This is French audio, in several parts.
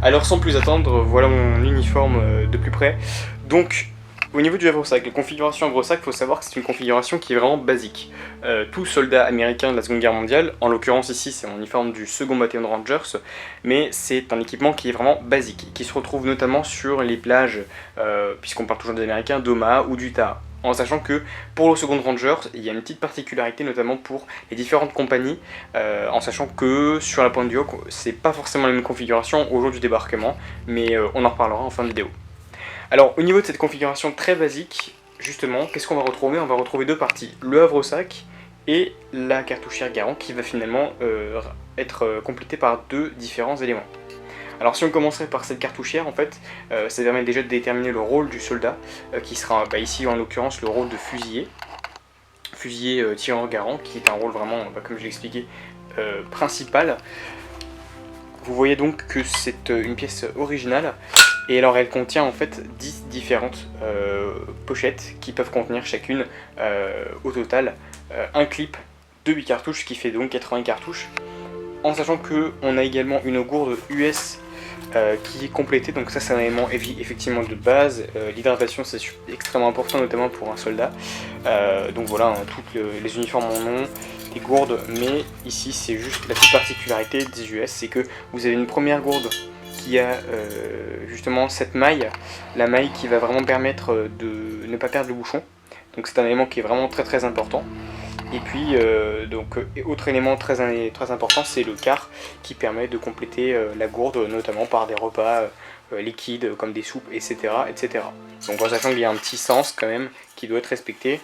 Alors sans plus attendre, voilà mon uniforme de plus près. Donc au niveau du havre-sac, la configuration havre-sac, il faut savoir que c'est une configuration qui est vraiment basique. Tout soldat américain de la Seconde Guerre mondiale, en l'occurrence ici c'est mon uniforme du 2e bataillon de Rangers, mais c'est un équipement qui est vraiment basique, qui se retrouve notamment sur les plages, puisqu'on parle toujours des Américains, d'Omaha ou d'Utah. En sachant que pour le 2nd Rangers, il y a une petite particularité notamment pour les différentes compagnies, en sachant que sur la pointe du Hoc, c'est pas forcément la même configuration au jour du débarquement, mais on en reparlera en fin de vidéo. Alors au niveau de cette configuration très basique, justement, qu'est-ce qu'on va retrouver? On va retrouver deux parties, le havre-sac et la cartouchière Garand qui va finalement être complétée par deux différents éléments. Alors si on commencerait par cette cartouchière, en fait, ça permet déjà de déterminer le rôle du soldat, qui sera ici en l'occurrence le rôle de fusilier tireur garand, qui est un rôle vraiment, comme je l'ai expliqué, principal. Vous voyez donc que c'est une pièce originale, et alors elle contient en fait 10 différentes pochettes qui peuvent contenir chacune au total un clip de 8 cartouches, ce qui fait donc 80 cartouches. En sachant qu'on a également une gourde US qui est complétée, donc ça c'est un élément effectivement de base. L'hydratation c'est extrêmement important, notamment pour un soldat. Donc voilà, hein, tous les uniformes en ont des gourdes, mais ici c'est juste la petite particularité des US, c'est que vous avez une première gourde qui a justement cette maille, la maille qui va vraiment permettre de ne pas perdre le bouchon. Donc c'est un élément qui est vraiment très important. Et puis, autre élément très important, c'est le quart qui permet de compléter la gourde, notamment par des repas liquides comme des soupes, etc., etc. Donc en sachant qu'il y a un petit sens quand même qui doit être respecté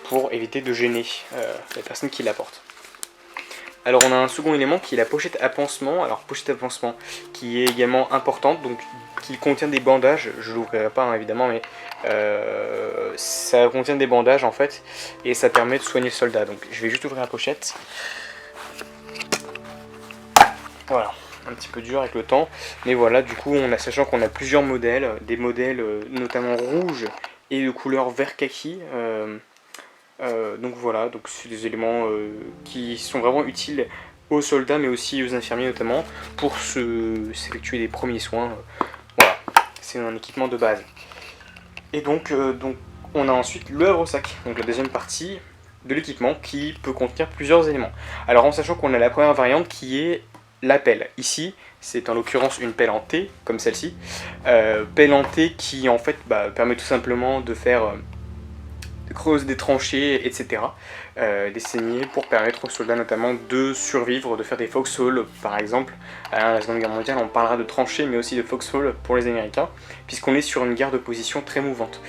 pour éviter de gêner la personne qui l'apporte. Alors on a un second élément qui est la pochette à pansement. Alors pochette à pansement qui est également importante, donc qui contient des bandages. Je ne l'ouvrirai pas hein, évidemment, mais ça contient des bandages en fait, et ça permet de soigner le soldat. Donc je vais juste ouvrir la pochette. Voilà, un petit peu dur avec le temps, mais voilà, du coup sachant qu'on a plusieurs modèles, des modèles notamment rouges et de couleur vert kaki. Donc voilà, donc c'est des éléments qui sont vraiment utiles aux soldats mais aussi aux infirmiers notamment pour s'effectuer des premiers soins. Voilà, c'est un équipement de base. Et donc on a ensuite le havre-sac, donc la deuxième partie de l'équipement qui peut contenir plusieurs éléments. Alors en sachant qu'on a la première variante qui est la pelle. Ici c'est en l'occurrence une pelle en T comme celle-ci, pelle en T qui en fait permet tout simplement de faire creuse des tranchées, etc. Des saignées pour permettre aux soldats notamment de survivre, de faire des foxholes par exemple. À la Seconde Guerre mondiale on parlera de tranchées mais aussi de foxholes pour les Américains, puisqu'on est sur une guerre de position très mouvante.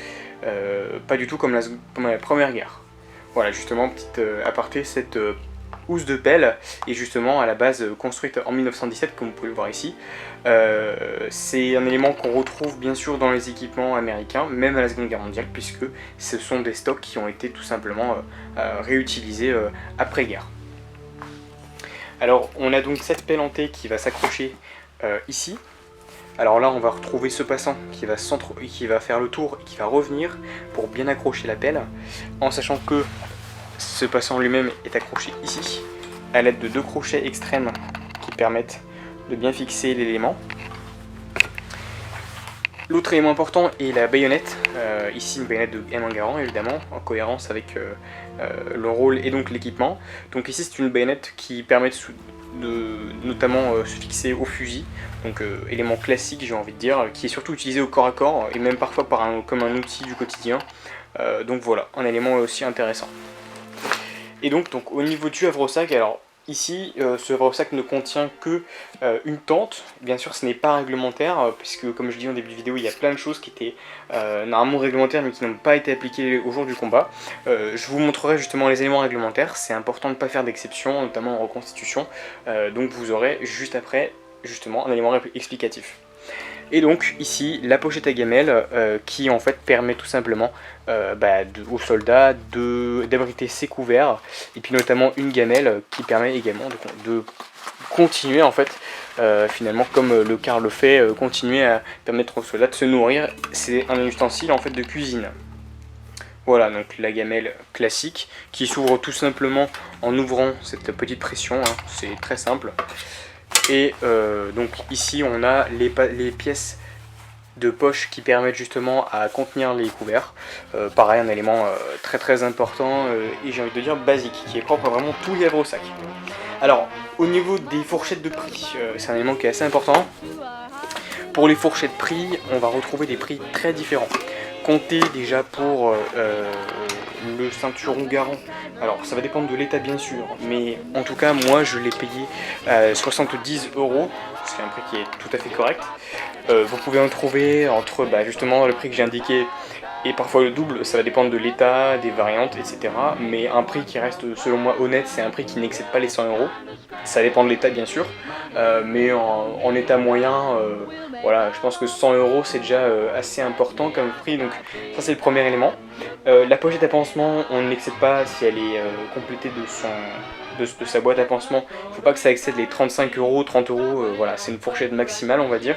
Pas du tout comme la Première Guerre. Voilà, justement, petite aparté, cette housse de pelle est justement à la base construite en 1917, comme vous pouvez le voir ici. C'est un élément qu'on retrouve bien sûr dans les équipements américains, même à la Seconde Guerre mondiale, puisque ce sont des stocks qui ont été tout simplement réutilisés après-guerre. Alors on a donc cette pelle en T qui va s'accrocher ici. Alors là on va retrouver ce passant qui va faire le tour et qui va revenir pour bien accrocher la pelle, en sachant que ce passant lui-même est accroché ici à l'aide de deux crochets extrêmes qui permettent de bien fixer l'élément. L'autre élément important est la baïonnette, ici une baïonnette de M1 Garand évidemment, en cohérence avec le rôle et donc l'équipement. Donc ici c'est une baïonnette qui permet de notamment se fixer au fusil, donc élément classique j'ai envie de dire, qui est surtout utilisé au corps à corps et même parfois comme un outil du quotidien. Donc voilà, un élément aussi intéressant. Et donc au niveau du havre-sac, alors ici ce havre-sac ne contient que une tente. Bien sûr ce n'est pas réglementaire, puisque comme je dis en début de vidéo il y a plein de choses qui étaient normalement réglementaires mais qui n'ont pas été appliquées au jour du combat. Je vous montrerai justement les éléments réglementaires, c'est important de ne pas faire d'exception, notamment en reconstitution, donc vous aurez juste après justement un élément explicatif. Et donc ici la pochette à gamelle qui en fait permet tout simplement aux soldats d'abriter ses couverts, et puis notamment une gamelle qui permet également de continuer en fait finalement comme le quart le fait, continuer à permettre aux soldats de se nourrir. C'est un ustensile en fait de cuisine. Voilà, donc la gamelle classique qui s'ouvre tout simplement en ouvrant cette petite pression, hein, c'est très simple. Et donc ici on a les pièces de poche qui permettent justement à contenir les couverts. Pareil, un élément très important et j'ai envie de dire basique, qui est propre à vraiment tous les havresacs. Alors, au niveau des fourchettes de prix, c'est un élément qui est assez important. Pour les fourchettes de prix, on va retrouver des prix très différents. Comptez déjà pour le ceinturon Garand. Alors ça va dépendre de l'état bien sûr, mais en tout cas moi je l'ai payé 70 €, c'est un prix qui est tout à fait correct. Vous pouvez en trouver entre justement le prix que j'ai indiqué et parfois le double, ça va dépendre de l'état, des variantes, etc. Mais un prix qui reste selon moi honnête, c'est un prix qui n'excède pas les 100 €. Ça dépend de l'état bien sûr, mais en état moyen, voilà, je pense que 100 € c'est déjà assez important comme prix, donc ça c'est le premier élément. La pochette à pansement, on ne l'excède pas si elle est complétée de sa boîte à pansement. Il ne faut pas que ça excède les 35 €, 30 €, voilà, c'est une fourchette maximale on va dire.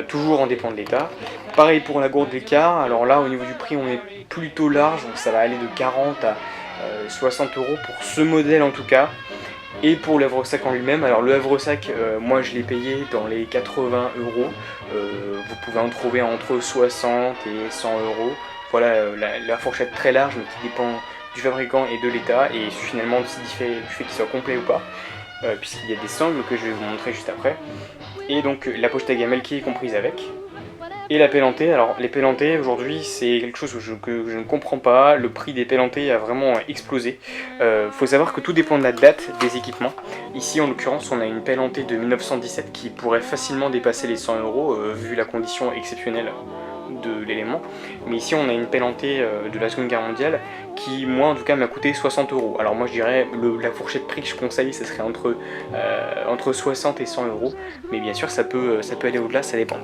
Toujours en dépend de l'état. Pareil pour la gourde d'écart, alors là au niveau du prix on est plutôt large, donc ça va aller de 40 à 60 € pour ce modèle en tout cas. Et pour le havresac en lui-même, alors le havresac, moi je l'ai payé dans les 80 €. Vous pouvez en trouver entre 60 et 100 €. Voilà la fourchette très large, mais qui dépend du fabricant et de l'état, et finalement du fait qu'il soit complet ou pas, puisqu'il y a des sangles que je vais vous montrer juste après. Et donc la pochette à gamelle qui est comprise avec. Et la pellantée, alors les pellantés aujourd'hui c'est quelque chose que je ne comprends pas, le prix des pellantés a vraiment explosé. Faut savoir que tout dépend de la date des équipements. Ici en l'occurrence on a une pellantée de 1917 qui pourrait facilement dépasser les 100 € vu la condition exceptionnelle de l'élément. Mais ici on a une pellantée de la Seconde Guerre mondiale qui moi en tout cas m'a coûté 60 €. Alors moi je dirais la fourchette de prix que je conseille ce serait entre 60 et 100 €. Mais bien sûr ça peut aller au-delà, ça dépend.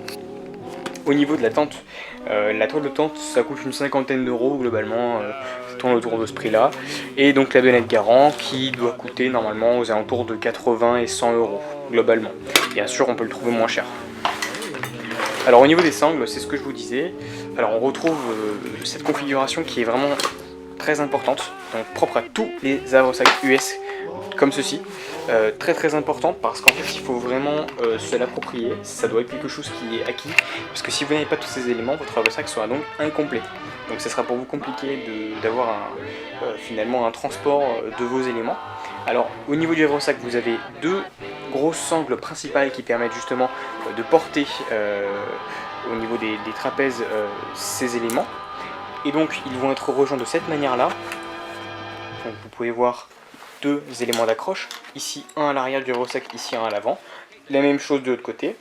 Au niveau de la tente, la toile de tente ça coûte une cinquantaine d'euros globalement, ça tourne autour de ce prix là. Et donc la bennette Garand qui doit coûter normalement aux alentours de 80 et 100 € globalement. Bien sûr on peut le trouver moins cher. Alors au niveau des sangles, c'est ce que je vous disais, alors on retrouve cette configuration qui est vraiment très importante, donc propre à tous les havresacs US comme ceci. Très important parce qu'en fait il faut vraiment se l'approprier, ça doit être quelque chose qui est acquis, parce que si vous n'avez pas tous ces éléments, votre havresac sera donc incomplet. Donc ça sera pour vous compliqué d'avoir finalement un transport de vos éléments. Alors au niveau du havresac vous avez deux grosses sangles principales qui permettent justement de porter au niveau des trapèzes ces éléments. Et donc ils vont être rejoints de cette manière là. Donc vous pouvez voir deux éléments d'accroche, ici un à l'arrière du havresac, ici un à l'avant, la même chose de l'autre côté.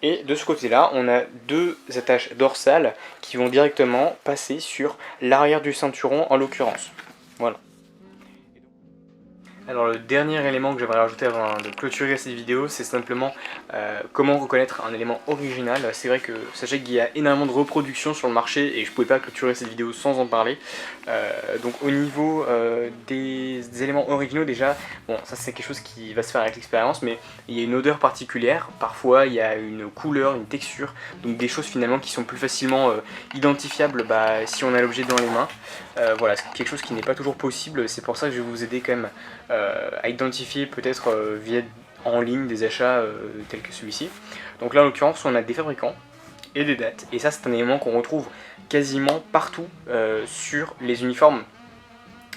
Et de ce côté là on a deux attaches dorsales qui vont directement passer sur l'arrière du ceinturon en l'occurrence. Voilà. Alors le dernier élément que j'aimerais rajouter avant de clôturer cette vidéo, c'est simplement comment reconnaître un élément original. C'est vrai que sachez qu'il y a énormément de reproductions sur le marché et je ne pouvais pas clôturer cette vidéo sans en parler. Donc au niveau des éléments originaux déjà, bon ça c'est quelque chose qui va se faire avec l'expérience, mais il y a une odeur particulière, parfois il y a une couleur, une texture, donc des choses finalement qui sont plus facilement identifiables si on a l'objet dans les mains. Voilà, c'est quelque chose qui n'est pas toujours possible, c'est pour ça que je vais vous aider quand même à identifier peut-être via en ligne des achats tels que celui-ci. Donc là en l'occurrence on a des fabricants et des dates, et ça c'est un élément qu'on retrouve quasiment partout sur les uniformes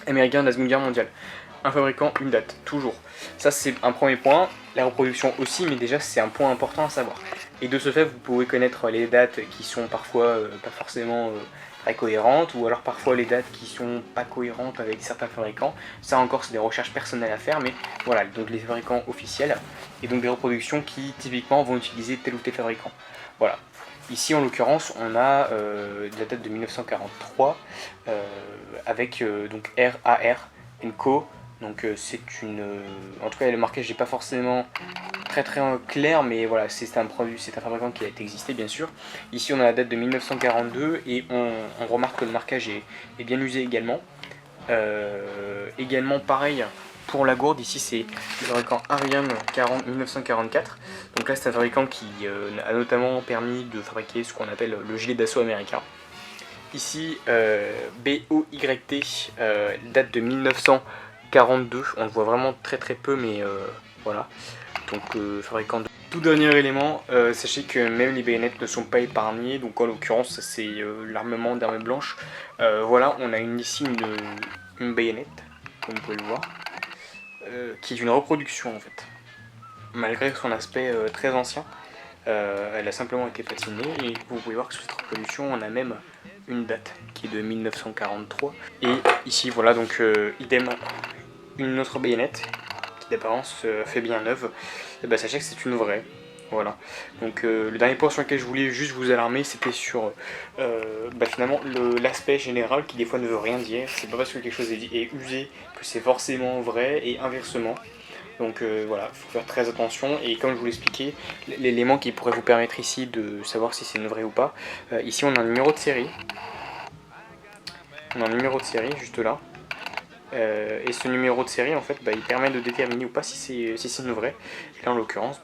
américains de la Seconde Guerre mondiale. Un fabricant, une date, toujours. Ça c'est un premier point, la reproduction aussi, mais déjà c'est un point important à savoir. Et de ce fait vous pouvez connaître les dates qui sont parfois pas forcément très cohérentes, ou alors parfois les dates qui sont pas cohérentes avec certains fabricants. Ça encore c'est des recherches personnelles à faire, mais voilà, donc les fabricants officiels, et donc des reproductions qui typiquement vont utiliser tel ou tel fabricant. Voilà. Ici en l'occurrence on a la date de 1943 avec donc RAR Co. Donc c'est une... en tout cas le marquage n'est pas forcément très clair, mais voilà, c'est un fabricant qui a existé bien sûr. Ici on a la date de 1942 et on remarque que le marquage est bien usé également. Également pareil pour la gourde, ici c'est le fabricant Ariane 1944. Donc là c'est un fabricant qui a notamment permis de fabriquer ce qu'on appelle le gilet d'assaut américain. Ici BOYT date de 1942, on le voit vraiment très peu, mais voilà. donc fabricant de... Tout dernier élément, sachez que même les baïonnettes ne sont pas épargnées, donc en l'occurrence c'est l'armement d'armes blanches. Voilà, on a ici une baïonnette, comme vous pouvez le voir, qui est une reproduction en fait. Malgré son aspect très ancien, elle a simplement été patinée et vous pouvez voir que sur cette reproduction on a même une date qui est de 1943. Et ici voilà donc idem une autre baïonnette qui d'apparence fait bien neuve. Et bah, sachez que c'est une vraie. Voilà. Donc le dernier point sur lequel je voulais juste vous alarmer, c'était sur finalement l'aspect général qui des fois ne veut rien dire. C'est pas parce que quelque chose est usé que c'est forcément vrai et inversement. Donc voilà, il faut faire très attention. Et comme je vous l'expliquais, l'élément qui pourrait vous permettre ici de savoir si c'est une vraie ou pas, ici on a un numéro de série. On a un numéro de série juste là. Et ce numéro de série en fait il permet de déterminer ou pas si c'est une vraie. Et là en l'occurrence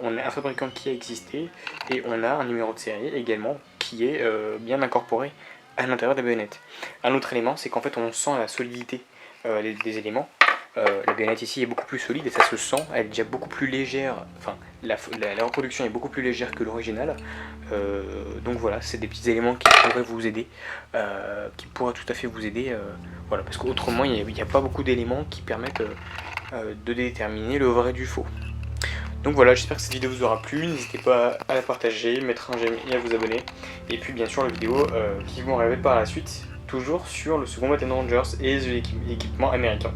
on a un fabricant qui a existé et on a un numéro de série également qui est bien incorporé à l'intérieur des baïonnettes. Un autre élément c'est qu'en fait on sent la solidité des éléments. La baïonnette ici est beaucoup plus solide et ça se sent, elle est déjà beaucoup plus légère, enfin la reproduction est beaucoup plus légère que l'original. Donc voilà, c'est des petits éléments qui pourraient vous aider, qui pourraient tout à fait vous aider, voilà, parce qu'autrement il n'y a pas beaucoup d'éléments qui permettent de déterminer le vrai du faux. Donc voilà, j'espère que cette vidéo vous aura plu, n'hésitez pas à la partager, mettre un j'aime et à vous abonner. Et puis bien sûr les vidéos qui vont arriver par la suite, toujours sur le second Battle Rangers et l'équipement américain.